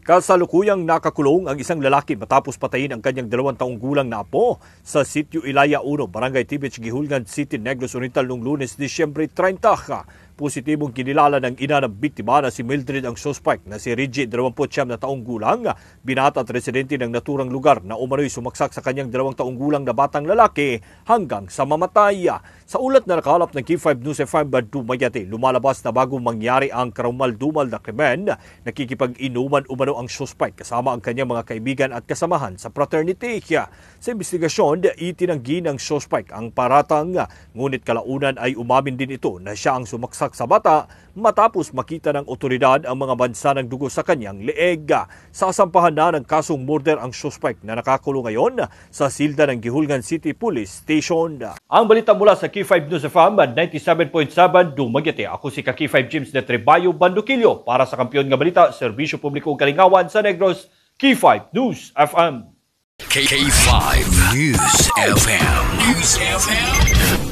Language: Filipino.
Kasalukuyang nakakulong ang isang lalaki matapos patayin ang kanyang 2 taong gulang na apo sa Sitio Ilaya 1, Barangay Tibich, Gihulgan City, Negros Oriental noong Lunes, Disyembre 30. Positibong kinilala ng ina ng biktima na si Mildred ang suspect na si Reggie, 29 na taong gulang, binata at residente ng naturang lugar na umano'y sumaksak sa kanyang 2 taong gulang na batang lalaki hanggang sa mamatay. Sa ulat na nakalap ng Q5 News FM Dumayati, lumalabas na bago mangyari ang karumal-dumal na krimen, nakikipag-inuman umano ang suspect kasama ang kanyang mga kaibigan at kasamahan sa fraternity. Sa investigasyon, itinanggi ng suspect ang paratang, ngunit kalaunan ay umamin din ito na siya ang sumaksak sa bata matapos makita ng otoridad ang mga bansa ng dugo sa kanyang leeg. Sasampahan na ng kasong murder ang suspect na nakakulong ngayon sa silda ng Gihulgan City Police Station. Ang balita mula sa Q5 News FM 97.7 Dumaguete. Ako si Q5 James de Trebayo Bandukilyo para sa Kampiyon nga Balita, Serbisyo Publiko Kalingawan sa Negros, Q5 News FM. K5 News FM.